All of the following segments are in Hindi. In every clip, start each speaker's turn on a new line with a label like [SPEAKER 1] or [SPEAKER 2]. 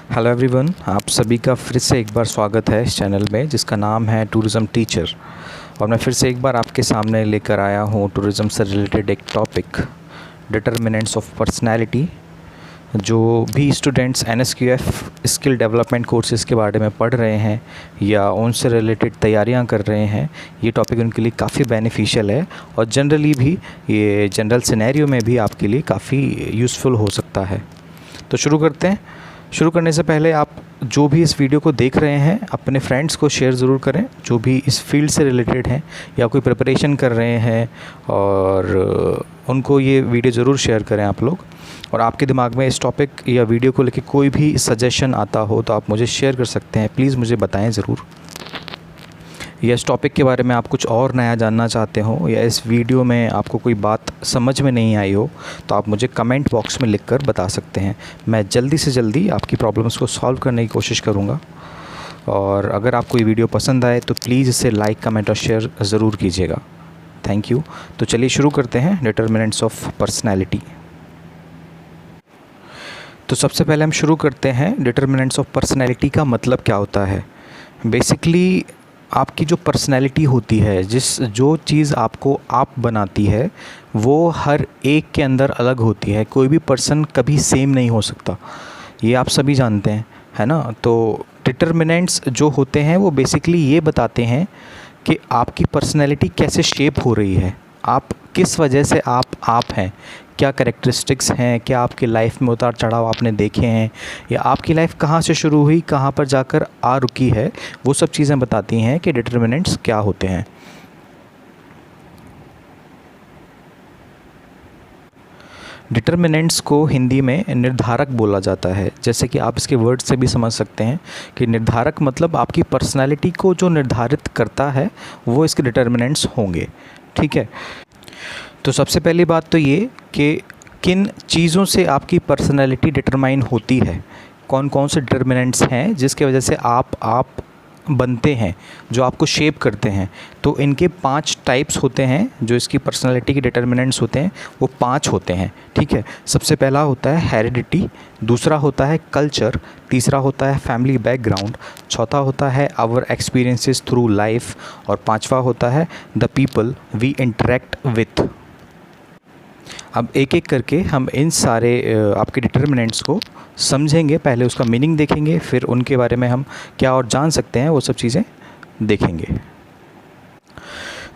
[SPEAKER 1] हेलो एवरीवन, आप सभी का फिर से एक बार स्वागत है इस चैनल में जिसका नाम है टूरिज़्म टीचर। और मैं फिर से एक बार आपके सामने लेकर आया हूँ टूरिज़्म से रिलेटेड एक टॉपिक, डिटर्मिनेंट्स ऑफ पर्सनैलिटी। जो भी students NSQF skill development courses के बारे में पढ़ रहे हैं या उनसे रिलेटेड तैयारियां कर रहे हैं, ये टॉपिक उनके लिए काफ़ी बेनिफिशियल है और जनरली भी ये जनरल सिनेरियो में भी आपके लिए काफ़ी यूज़फुल हो सकता है। तो शुरू करते हैं। शुरू करने से पहले आप जो भी इस वीडियो को देख रहे हैं अपने फ्रेंड्स को शेयर ज़रूर करें, जो भी इस फील्ड से रिलेटेड हैं या कोई प्रिपरेशन कर रहे हैं, और उनको ये वीडियो ज़रूर शेयर करें आप लोग। और आपके दिमाग में इस टॉपिक या वीडियो को लेकर कोई भी सजेशन आता हो तो आप मुझे शेयर कर सकते हैं, प्लीज़ मुझे बताएं ज़रूर। या इस टॉपिक के बारे में आप कुछ और नया जानना चाहते हो या इस वीडियो में आपको कोई बात समझ में नहीं आई हो तो आप मुझे कमेंट बॉक्स में लिखकर बता सकते हैं। मैं जल्दी से जल्दी आपकी प्रॉब्लम्स को सॉल्व करने की कोशिश करूँगा। और अगर आपको ये वीडियो पसंद आए तो प्लीज़ इसे लाइक, कमेंट और शेयर ज़रूर कीजिएगा। Thank you. तो चलिए शुरू करते हैं डिटर्मिनेंट्स ऑफ पर्सनैलिटी। तो सबसे पहले हम शुरू करते हैं डिटर्मिनेंट्स ऑफ पर्सनैलिटी का मतलब क्या होता है। बेसिकली आपकी जो पर्सनैलिटी होती है, जो चीज़ आपको आप बनाती है, वो हर एक के अंदर अलग होती है। कोई भी पर्सन कभी सेम नहीं हो सकता, ये आप सभी जानते हैं, है ना। तो डिटर्मिनेंट्स जो होते हैं वो बेसिकली ये बताते हैं कि आपकी पर्सनैलिटी कैसे शेप हो रही है, आप किस वजह से आप हैं, क्या कैरेक्टरिस्टिक्स हैं, क्या आपकी लाइफ में उतार चढ़ाव आपने देखे हैं, या आपकी लाइफ कहाँ से शुरू हुई, कहाँ पर जाकर आ रुकी है। वो सब चीज़ें बताती हैं कि डिटर्मिनेंट्स क्या होते हैं। डिटर्मिनेंट्स को हिंदी में निर्धारक बोला जाता है। जैसे कि आप इसके वर्ड से भी समझ सकते हैं कि निर्धारक मतलब आपकी पर्सनैलिटी को जो निर्धारित करता है वो इसके डिटर्मिनेंट्स होंगे। ठीक है। तो सबसे पहली बात तो ये कि किन चीज़ों से आपकी पर्सनैलिटी डिटरमाइन होती है, कौन कौन से डिटर्मिनेंट्स हैं जिसके वजह से आप बनते हैं, जो आपको शेप करते हैं। तो इनके 5 टाइप्स होते हैं, जो इसकी पर्सनैलिटी के डिटर्मिनेंट्स होते हैं वो 5 होते हैं। ठीक है। सबसे पहला होता है हेरिडिटी, दूसरा होता है कल्चर, तीसरा होता है फैमिली बैकग्राउंड, चौथा होता है आवर एक्सपीरियंसेस थ्रू लाइफ, और पांचवा होता है the people we interact with. अब एक एक करके हम इन सारे आपके डिटर्मिनेंट्स को समझेंगे। पहले उसका मीनिंग देखेंगे, फिर उनके बारे में हम क्या और जान सकते हैं वो सब चीज़ें देखेंगे।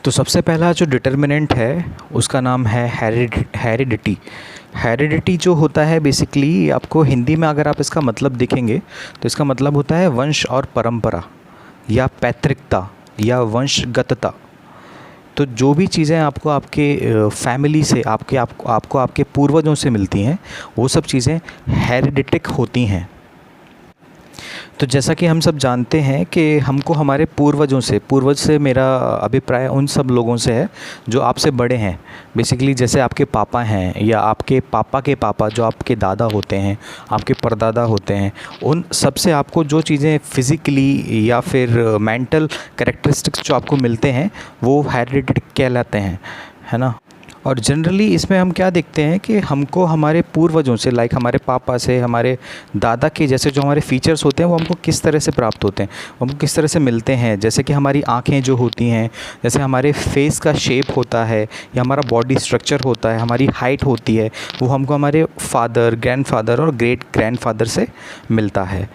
[SPEAKER 1] तो सबसे पहला जो डिटर्मिनेंट है उसका नाम है हेरिडिटी। हेरिडिटी जो होता है बेसिकली, आपको हिंदी में अगर आप इसका मतलब देखेंगे तो इसका मतलब होता है वंश और परंपरा या पैतृकता या वंशगतता। तो जो भी चीज़ें आपको आपके फैमिली से, आपको आपके पूर्वजों से मिलती हैं, वो सब चीज़ें हेरिडिटिक होती हैं। तो जैसा कि हम सब जानते हैं कि हमको हमारे पूर्वज से मेरा अभिप्राय उन सब लोगों से है जो आपसे बड़े हैं। बेसिकली जैसे आपके पापा हैं या आपके पापा के पापा, जो आपके दादा होते हैं, आपके परदादा होते हैं, उन सब से आपको जो चीज़ें फिज़िकली या फिर मेंटल कैरेक्टरिस्टिक्स जो आपको मिलते हैं वो हेरिडिटिक कहलाते हैं, है ना। और जनरली इसमें हम क्या देखते हैं कि हमको हमारे पूर्वजों से, लाइक हमारे पापा से, हमारे दादा के जैसे जो हमारे फीचर्स होते हैं वो हमको किस तरह से प्राप्त होते हैं, वो हमको किस तरह से मिलते हैं। जैसे कि हमारी आँखें जो होती हैं, जैसे हमारे फेस का शेप होता है या हमारा बॉडी स्ट्रक्चर होता है, हमारी हाइट होती है, वो हमको हमारे फादर, ग्रैंडफादर और ग्रेट ग्रैंडफादर से मिलता है।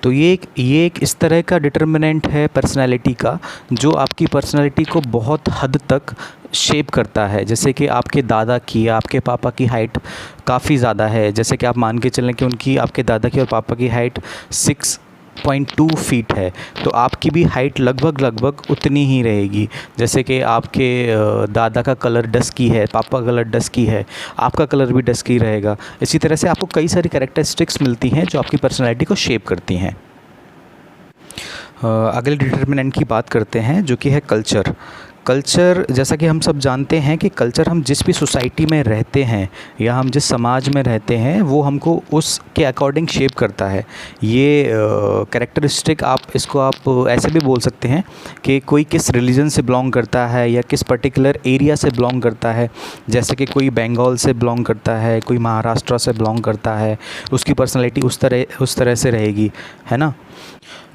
[SPEAKER 1] तो ये एक इस तरह का डिटर्मिनेंट है पर्सनैलिटी का जो आपकी पर्सनैलिटी को बहुत हद तक शेप करता है। जैसे कि आपके दादा की या आपके पापा की हाइट काफ़ी ज़्यादा है, जैसे कि आप मान के चलें कि आपके दादा की और पापा की हाइट 6.2 फीट है, तो आपकी भी हाइट लगभग उतनी ही रहेगी। जैसे कि आपके दादा का कलर डस्की है, पापा का कलर डस्की है, आपका कलर भी डस्की रहेगा। इसी तरह से आपको कई सारी कैरेक्टरिस्टिक्स मिलती हैं जो आपकी पर्सनैलिटी को शेप करती हैं। अगले डिटर्मिनेंट की बात करते हैं जो कि है कल्चर। कल्चर, जैसा कि हम सब जानते हैं कि कल्चर हम जिस भी सोसाइटी में रहते हैं या हम जिस समाज में रहते हैं वो हमको उसके अकॉर्डिंग शेप करता है। ये कैरेक्टरिस्टिक आप ऐसे भी बोल सकते हैं कि कोई किस रिलीजन से बिलोंग करता है या किस पर्टिकुलर एरिया से बिलोंग करता है। जैसे कि कोई बंगाल से बिलोंग करता है, कोई महाराष्ट्र से बिलोंग करता है, उसकी पर्सनैलिटी उस तरह से रहेगी, है ना।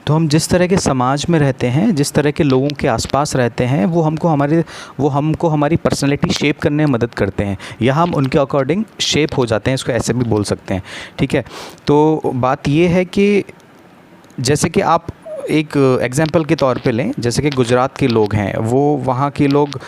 [SPEAKER 1] तो हम जिस तरह के समाज में रहते हैं, जिस तरह के लोगों के आसपास रहते हैं, वो हमको हमारी पर्सनैलिटी शेप करने में मदद करते हैं या हम उनके अकॉर्डिंग शेप हो जाते हैं, इसको ऐसे भी बोल सकते हैं, ठीक है। तो बात ये है कि जैसे कि आप एक एग्जांपल के तौर पे लें, जैसे कि गुजरात के लोग हैं, वो वहाँ के लोग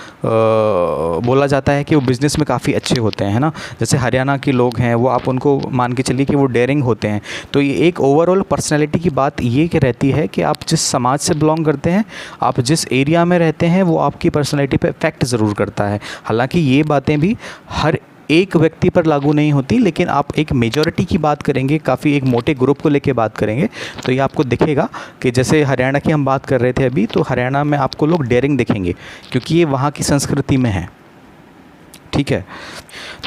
[SPEAKER 1] बोला जाता है कि वो बिज़नेस में काफ़ी अच्छे होते हैं, है ना। जैसे हरियाणा के लोग हैं, वो आप उनको मान के चलिए कि वो डेयरिंग होते हैं। तो ये एक ओवरऑल पर्सनैलिटी की बात ये कि रहती है कि आप जिस समाज से बिलोंग करते हैं, आप जिस एरिया में रहते हैं, वो आपकी पर्सनैलिटी पे इफ़ेक्ट ज़रूर करता है। हालाँकि ये बातें भी हर एक व्यक्ति पर लागू नहीं होती, लेकिन आप एक मेजॉरिटी की बात करेंगे, काफ़ी एक मोटे ग्रुप को लेके बात करेंगे, तो ये आपको दिखेगा कि जैसे हरियाणा की हम बात कर रहे थे अभी, तो हरियाणा में आपको लोग डेयरिंग दिखेंगे क्योंकि ये वहाँ की संस्कृति में है, ठीक है।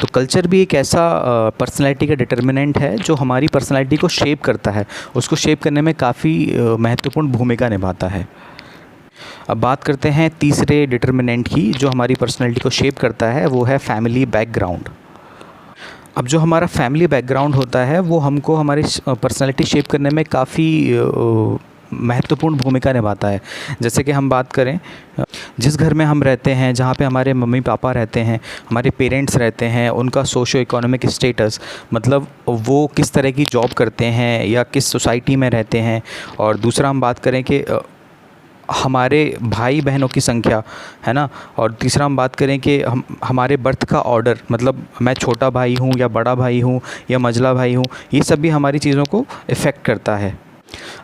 [SPEAKER 1] तो कल्चर भी एक ऐसा पर्सनैलिटी का डिटर्मिनेंट है जो हमारी पर्सनैलिटी को शेप करता है, उसको शेप करने में काफ़ी महत्वपूर्ण भूमिका निभाता है। अब बात करते हैं तीसरे डिटर्मिनेंट की जो हमारी पर्सनैलिटी को शेप करता है, वो है फैमिली बैकग्राउंड। अब जो हमारा फैमिली बैकग्राउंड होता है वो हमको हमारी पर्सनैलिटी शेप करने में काफ़ी महत्वपूर्ण भूमिका निभाता है। जैसे कि हम बात करें, जिस घर में हम रहते हैं, जहाँ पे हमारे मम्मी पापा रहते हैं, हमारे पेरेंट्स रहते हैं, उनका सोशो इकोनॉमिक स्टेटस, मतलब वो किस तरह की जॉब करते हैं या किस सोसाइटी में रहते हैं। और दूसरा हम बात करें कि हमारे भाई बहनों की संख्या, है ना। और तीसरा हम बात करें कि हमारे बर्थ का ऑर्डर, मतलब मैं छोटा भाई हूँ या बड़ा भाई हूँ या मझला भाई हूँ, ये सब भी हमारी चीज़ों को इफ़ेक्ट करता है।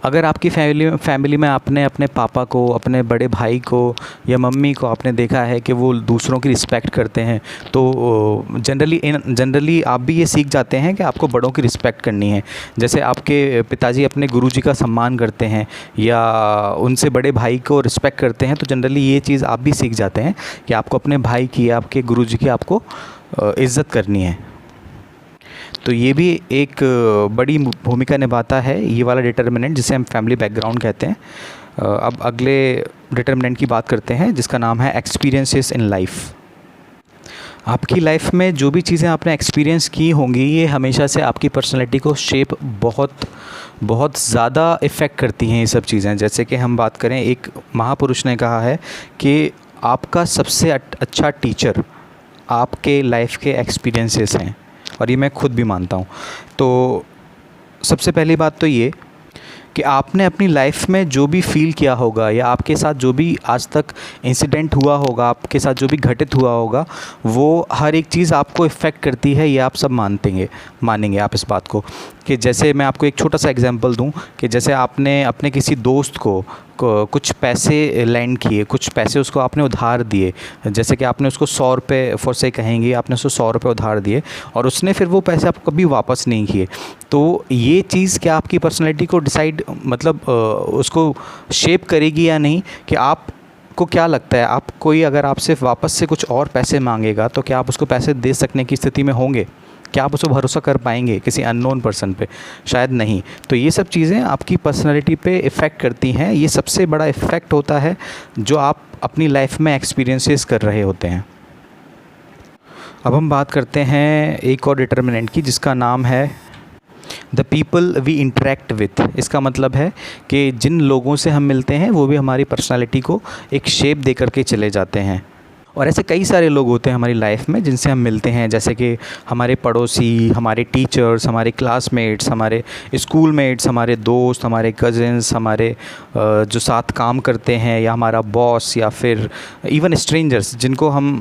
[SPEAKER 1] अगर आपकी फैमिली में आपने अपने पापा को, अपने बड़े भाई को या मम्मी को आपने देखा है कि वो दूसरों की रिस्पेक्ट करते हैं, तो जनरली आप भी ये सीख जाते हैं कि आपको बड़ों की रिस्पेक्ट करनी है। जैसे आपके पिताजी अपने गुरुजी का सम्मान करते हैं या उनसे बड़े भाई को रिस्पेक्ट करते हैं, तो जनरली ये चीज़ आप भी सीख जाते हैं कि आपको अपने भाई की, आपके गुरुजी की आपको इज़्ज़त करनी है। तो ये भी एक बड़ी भूमिका निभाता है, ये वाला डिटर्मिनेंट जिसे हम फैमिली बैकग्राउंड कहते हैं। अब अगले डिटर्मिनेंट की बात करते हैं जिसका नाम है एक्सपीरियंसेस इन लाइफ। आपकी लाइफ में जो भी चीज़ें आपने एक्सपीरियंस की होंगी, ये हमेशा से आपकी पर्सनैलिटी को शेप बहुत ज़्यादा इफ़ेक्ट करती हैं ये सब चीज़ें। जैसे कि हम बात करें, एक महापुरुष ने कहा है कि आपका सबसे अच्छा टीचर आपके लाइफ के एक्सपीरियंसेस हैं, और ये मैं खुद भी मानता हूँ। तो सबसे पहली बात तो ये कि आपने अपनी लाइफ में जो भी फ़ील किया होगा या आपके साथ जो भी आज तक इंसिडेंट हुआ होगा, आपके साथ जो भी घटित हुआ होगा, वो हर एक चीज़ आपको इफ़ेक्ट करती है, ये आप सब मानेंगे आप इस बात को। कि जैसे मैं आपको एक छोटा सा एग्जांपल दूं कि जैसे आपने अपने किसी दोस्त को कुछ पैसे लैंड किए, कुछ पैसे उसको आपने उधार दिए। जैसे कि आपने उसको 100 रुपये फॉर से कहेंगे, आपने उसको 100 रुपये उधार दिए और उसने फिर वो पैसे आपको कभी वापस नहीं किए। तो ये चीज़ क्या आपकी पर्सनैलिटी को डिसाइड, मतलब उसको शेप करेगी या नहीं, कि आपको क्या लगता है, आप कोई अगर आपसे वापस से कुछ और पैसे मांगेगा तो क्या आप उसको पैसे दे सकने की स्थिति में होंगे? क्या आप उस पर भरोसा कर पाएंगे किसी अननोन पर्सन पे? शायद नहीं। तो ये सब चीज़ें आपकी पर्सनैलिटी पे इफ़ेक्ट करती हैं। ये सबसे बड़ा इफ़ेक्ट होता है जो आप अपनी लाइफ में एक्सपीरियंसेस कर रहे होते हैं। अब हम बात करते हैं एक और डिटर्मिनेंट की जिसका नाम है the people we interact with. इसका मतलब है कि जिन लोगों से हम मिलते हैं वो भी हमारी पर्सनैलिटी को एक शेप दे करके चले जाते हैं। और ऐसे कई सारे लोग होते हैं हमारी लाइफ में जिनसे हम मिलते हैं, जैसे कि हमारे पड़ोसी, हमारे टीचर्स, हमारे क्लासमेट्स, हमारे स्कूलमेट्स, हमारे दोस्त, हमारे कज़िन्स, हमारे जो साथ काम करते हैं, या हमारा बॉस, या फिर इवन स्ट्रेंजर्स जिनको हम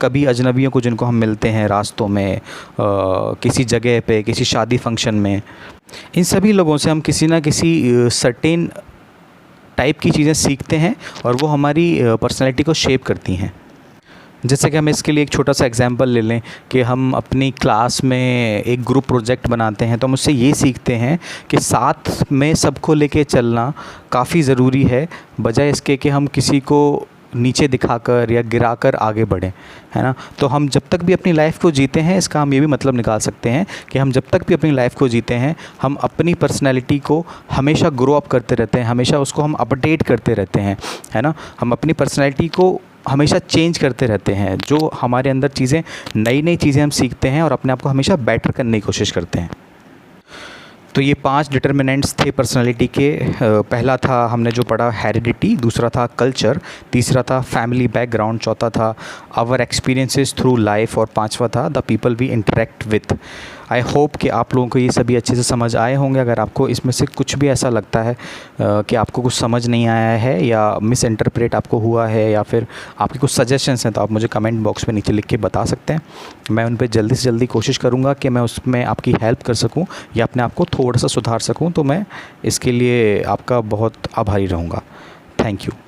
[SPEAKER 1] कभी अजनबियों को जिनको हम मिलते हैं रास्तों में, किसी जगह पे, किसी शादी फंक्शन में। इन सभी लोगों से हम किसी ना किसी सर्टेन टाइप की चीज़ें सीखते हैं और वो हमारी पर्सनैलिटी को शेप करती हैं। जैसे कि हम इसके लिए एक छोटा सा एग्जांपल ले लें कि हम अपनी क्लास में एक ग्रुप प्रोजेक्ट बनाते हैं, तो हम उससे ये सीखते हैं कि साथ में सबको लेके चलना काफ़ी ज़रूरी है, बजाय इसके कि हम किसी को नीचे दिखाकर या गिराकर आगे बढ़ें, है ना। तो हम जब तक भी अपनी लाइफ को जीते हैं, इसका हम ये भी मतलब निकाल सकते हैं कि हम जब तक भी अपनी लाइफ को जीते हैं, हम अपनी पर्सनैलिटी को हमेशा ग्रो अप करते रहते हैं, हमेशा उसको हम अपडेट करते रहते हैं, है ना। हम अपनी पर्सनैलिटी को हमेशा चेंज करते रहते हैं, जो हमारे अंदर चीज़ें, नई नई चीज़ें हम सीखते हैं और अपने आप को हमेशा बेटर करने की कोशिश करते हैं। तो ये 5 डिटर्मिनेंट्स थे पर्सनालिटी के। पहला था हमने जो पढ़ा हेरिडिटी, दूसरा था कल्चर, तीसरा था फैमिली बैकग्राउंड, चौथा था आवर एक्सपीरियंसेस थ्रू लाइफ और पांचवा था the people we interact with. I hope कि आप लोगों को ये सभी अच्छे से समझ आए होंगे। अगर आपको इसमें से कुछ भी ऐसा लगता है कि आपको कुछ समझ नहीं आया है या मिस इंटरप्रेट आपको हुआ है या फिर आपके कुछ सजेशंस हैं, तो आप मुझे कमेंट बॉक्स में नीचे लिख के बता सकते हैं। मैं उन पे जल्दी से जल्दी कोशिश करूँगा कि मैं उसमें आपकी हेल्प कर सकूँ या अपने आप को थोड़ा सा सुधार सकूँ। तो मैं इसके लिए आपका बहुत आभारी रहूँगा। Thank you.